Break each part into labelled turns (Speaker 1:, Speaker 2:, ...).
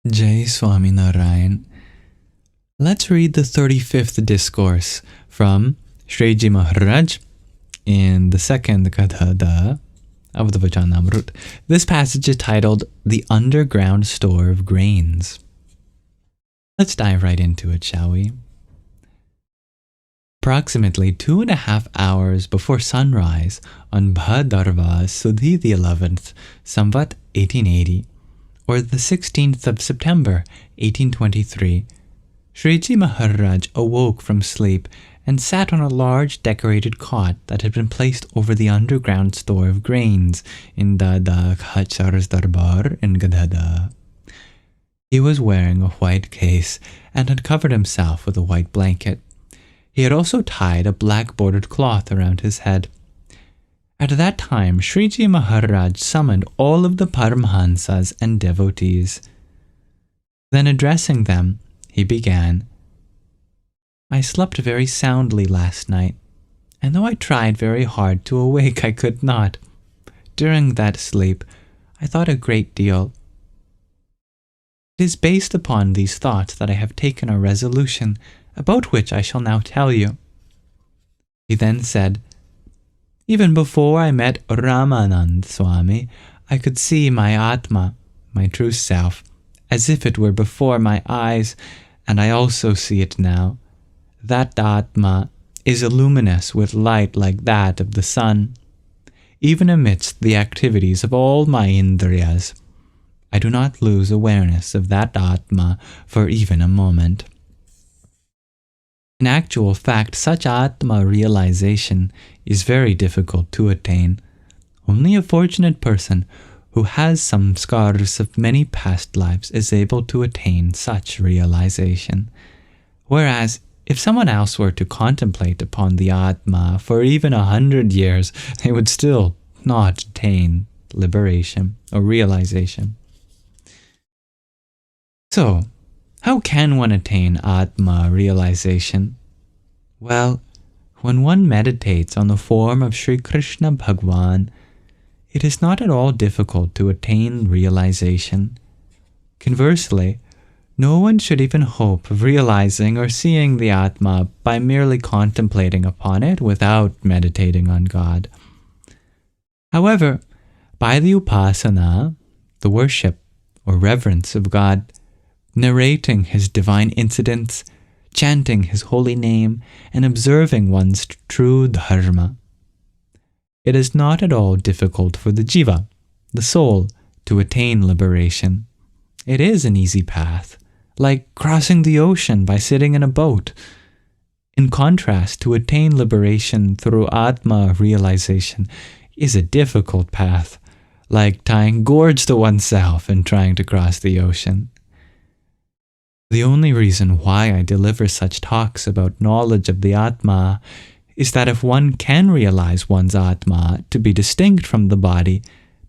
Speaker 1: Jai Swaminarayan. Let's read the 35th discourse from Sriji Maharaj in the second Gadhadā of the Vachanamrut. This passage is titled The Underground Store of Grains. Let's dive right into it, shall we? Approximately 2.5 hours before sunrise on Bhadrava Sudhi the 11th, Samvat 1880, or the 16th of September 1823, Sriji Maharaj awoke from sleep and sat on a large decorated cot that had been placed over the underground store of grains in Dada Khachar's Darbar in Gadhadā. He was wearing a white case and had covered himself with a white blanket. He had also tied a black bordered cloth around his head. At that time, Sriji Maharaj summoned all of the Paramhansas and devotees. Then addressing them, he began, "I slept very soundly last night, and though I tried very hard to awake, I could not. During that sleep, I thought a great deal. It is based upon these thoughts that I have taken a resolution, about which I shall now tell you." He then said, "Even before I met Ramanand Swami, I could see my Atma, my true self, as if it were before my eyes, and I also see it now. That Atma is luminous with light like that of the sun. Even amidst the activities of all my Indriyas, I do not lose awareness of that Atma for even a moment." In actual fact, such Atma realization is very difficult to attain. Only a fortunate person who has some scars of many past lives is able to attain such realization. Whereas, if someone else were to contemplate upon the Atma for even 100 years, they would still not attain liberation or realization. So, how can one attain Atma realization? Well, when one meditates on the form of Sri Krishna Bhagwan, it is not at all difficult to attain realization. Conversely, no one should even hope of realizing or seeing the Atma by merely contemplating upon it without meditating on God. However, by the upasana, the worship or reverence of God, narrating His divine incidents, chanting His holy name, and observing one's true dharma, it is not at all difficult for the jiva, the soul, to attain liberation. It is an easy path, like crossing the ocean by sitting in a boat. In contrast, to attain liberation through Atma realization is a difficult path, like tying gourds to oneself and trying to cross the ocean. The only reason why I deliver such talks about knowledge of the Atma is that if one can realize one's Atma to be distinct from the body,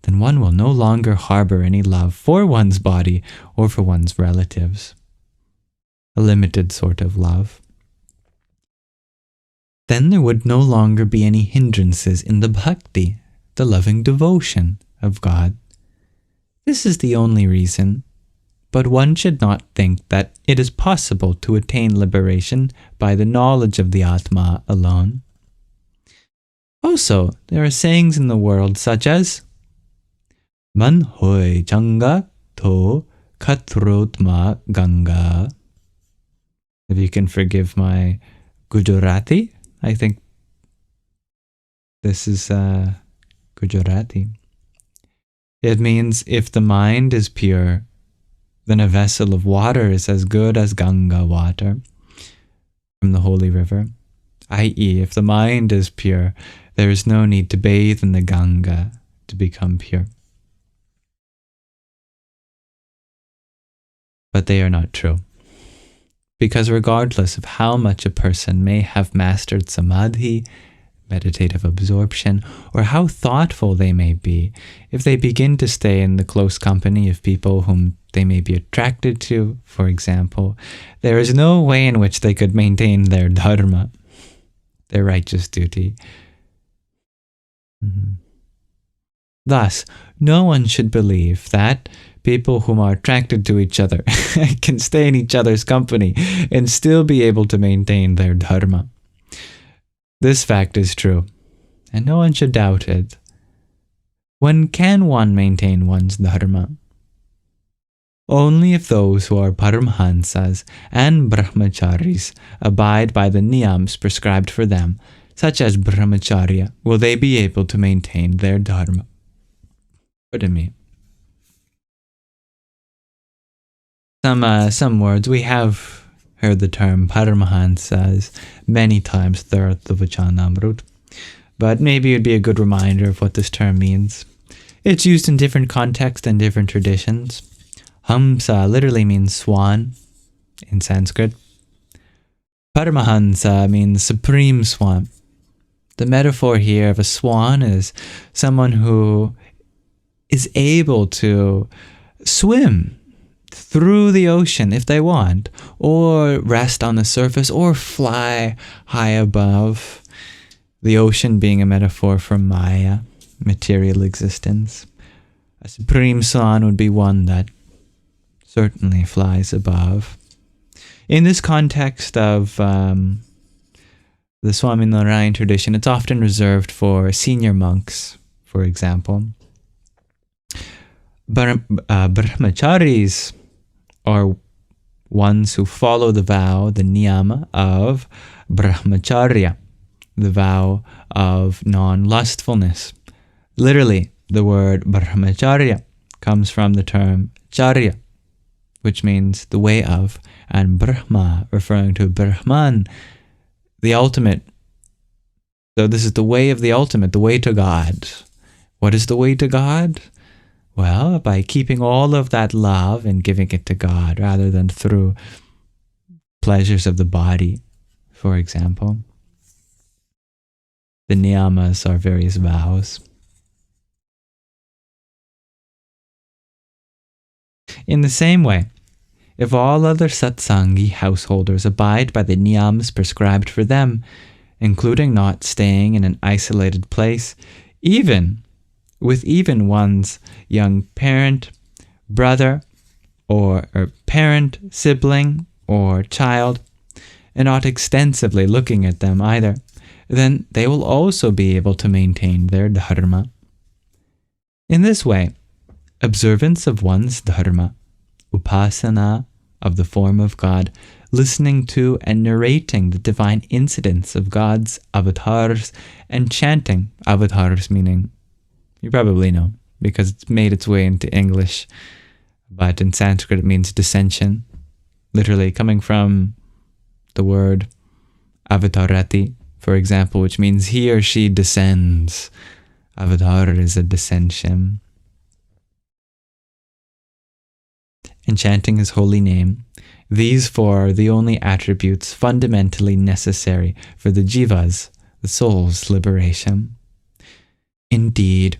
Speaker 1: then one will no longer harbor any love for one's body or for one's relatives. A limited sort of love. Then there would no longer be any hindrances in the bhakti, the loving devotion of God. This is the only reason. But one should not think that it is possible to attain liberation by the knowledge of the Atma alone. Also, there are sayings in the world such as "Man hoy changa to khatrotma ganga." If you can forgive my Gujarati, I think this is Gujarati. It means if the mind is pure, then a vessel of water is as good as Ganga water from the holy river. I.e., if the mind is pure, there is no need to bathe in the Ganga to become pure. But they are not true. Because regardless of how much a person may have mastered samadhi, meditative absorption, or how thoughtful they may be, if they begin to stay in the close company of people whom they may be attracted to, for example, there is no way in which they could maintain their dharma, their righteous duty. Thus, no one should believe that people whom are attracted to each other can stay in each other's company and still be able to maintain their dharma. This fact is true, and no one should doubt it. When can one maintain one's dharma? Only if those who are paramhansas and brahmacharis abide by the niyams prescribed for them, such as brahmacharya, will they be able to maintain their dharma. Pardon me. Some words. We have heard the term paramhansas many times throughout the Vachanamrut, but maybe it would be a good reminder of what this term means. It's used in different contexts and different traditions. Hamsa literally means swan in Sanskrit. Paramahansa means supreme swan. The metaphor here of a swan is someone who is able to swim through the ocean if they want, or rest on the surface, or fly high above. The ocean being a metaphor for Maya, material existence. A supreme swan would be one that certainly flies above. In this context of the Swaminarayan tradition, it's often reserved for senior monks, for example. Brahmacharis are ones who follow the vow, the niyama of brahmacharya, the vow of non-lustfulness. Literally, the word brahmacharya comes from the term charya, which means the way of, and Brahma, referring to Brahman, the ultimate. So this is the way of the ultimate, the way to God. What is the way to God? Well, by keeping all of that love and giving it to God, rather than through pleasures of the body, for example. The niyamas are various vows. In the same way, if all other satsangi householders abide by the niyams prescribed for them, including not staying in an isolated place, even one's young parent, brother, or parent, sibling, or child, and not extensively looking at them either, then they will also be able to maintain their dharma. In this way, observance of one's dharma, upasana of the form of God, listening to and narrating the divine incidents of God's avatars, and chanting, avatars meaning, you probably know, because it's made its way into English, but in Sanskrit it means descension, literally coming from the word avatarati, for example, which means he or she descends. Avatar is a descension. And chanting his holy name. These four are the only attributes fundamentally necessary for the jivas, the soul's liberation. Indeed,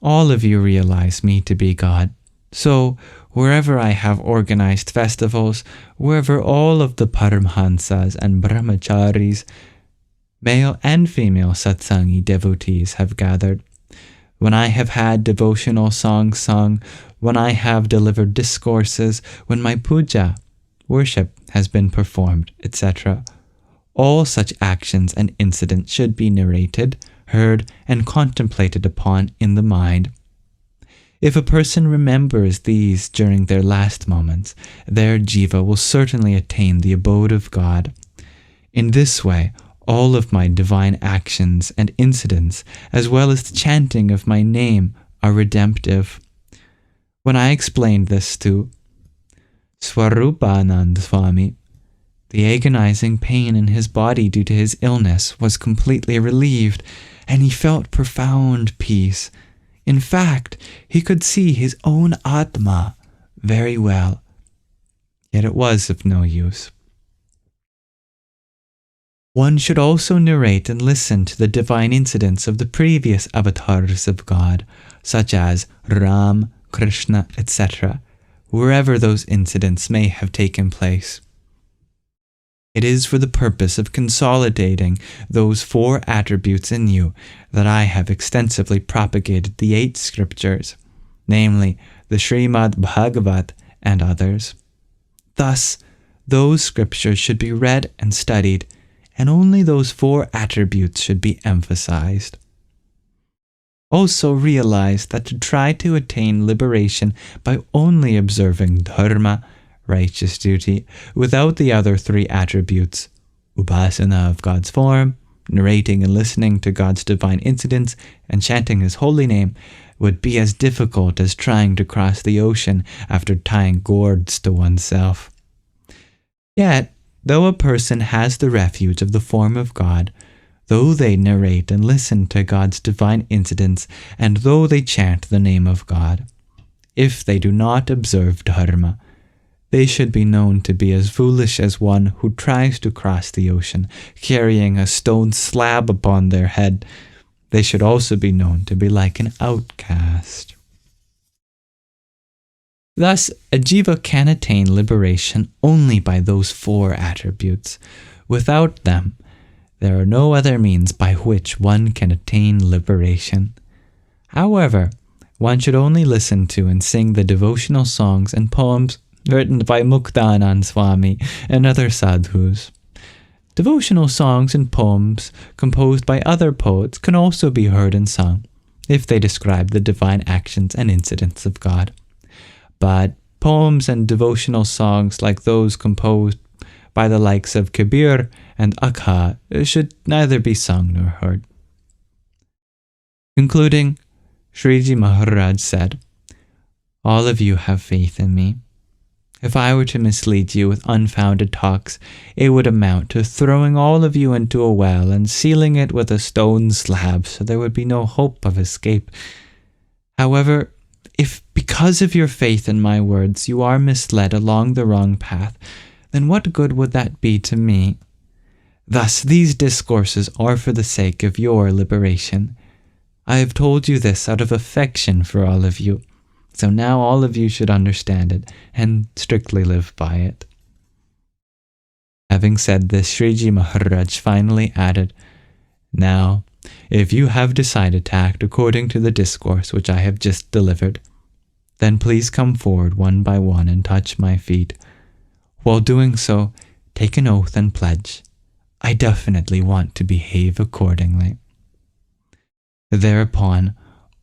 Speaker 1: all of you realize me to be God. So, wherever I have organized festivals, wherever all of the paramhansas and brahmacharis, male and female satsangi devotees have gathered, when I have had devotional songs sung, when I have delivered discourses, when my puja, worship, has been performed, etc., all such actions and incidents should be narrated, heard, and contemplated upon in the mind. If a person remembers these during their last moments, their jiva will certainly attain the abode of God. In this way, all of my divine actions and incidents, as well as the chanting of my name, are redemptive. When I explained this to Swarupanand Swami, the agonizing pain in his body due to his illness was completely relieved, and he felt profound peace. In fact, he could see his own Atma very well. Yet it was of no use. One should also narrate and listen to the divine incidents of the previous avatars of God, such as Ram, Krishna, etc., wherever those incidents may have taken place. It is for the purpose of consolidating those 4 attributes in you that I have extensively propagated the 8 scriptures, namely the Srimad Bhagavat and others. Thus, those scriptures should be read and studied, and only those 4 attributes should be emphasized. Also realize that to try to attain liberation by only observing dharma, righteous duty, without the other 3 attributes, upasana of God's form, narrating and listening to God's divine incidents, and chanting His holy name, would be as difficult as trying to cross the ocean after tying gourds to oneself. Yet, though a person has the refuge of the form of God, though they narrate and listen to God's divine incidents, and though they chant the name of God, if they do not observe dharma, they should be known to be as foolish as one who tries to cross the ocean, carrying a stone slab upon their head. They should also be known to be like an outcast. Thus, a jiva can attain liberation only by those 4 attributes. Without them, there are no other means by which one can attain liberation. However, one should only listen to and sing the devotional songs and poems written by Muktanand Swami and other sadhus. Devotional songs and poems composed by other poets can also be heard and sung, if they describe the divine actions and incidents of God. But poems and devotional songs like those composed by the likes of Kabir and Akha should neither be sung nor heard. Concluding, Sriji Maharaj said, "All of you have faith in me. If I were to mislead you with unfounded talks, it would amount to throwing all of you into a well and sealing it with a stone slab so there would be no hope of escape. However, if because of your faith in my words you are misled along the wrong path, then what good would that be to me? Thus, these discourses are for the sake of your liberation. I have told you this out of affection for all of you. So now all of you should understand it and strictly live by it." Having said this, Sriji Maharaj finally added, "Now, if you have decided to act according to the discourse which I have just delivered, then please come forward one by one and touch my feet. While doing so, take an oath and pledge. I definitely want to behave accordingly." Thereupon,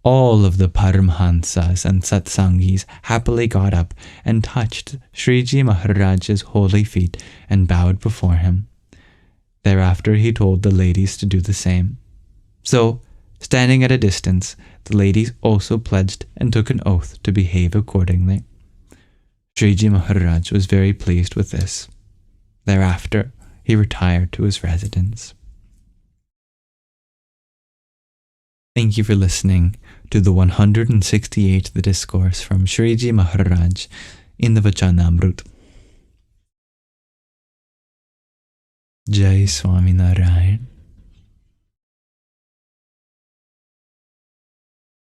Speaker 1: all of the Paramhansas and Satsangis happily got up and touched Sriji Maharaj's holy feet and bowed before him. Thereafter he told the ladies to do the same. So, standing at a distance, the ladies also pledged and took an oath to behave accordingly. Sriji Maharaj was very pleased with this. Thereafter, he retired to his residence. Thank you for listening to the 168th discourse from Sriji Maharaj in the Vachanāmrut. Jai Swaminarayan.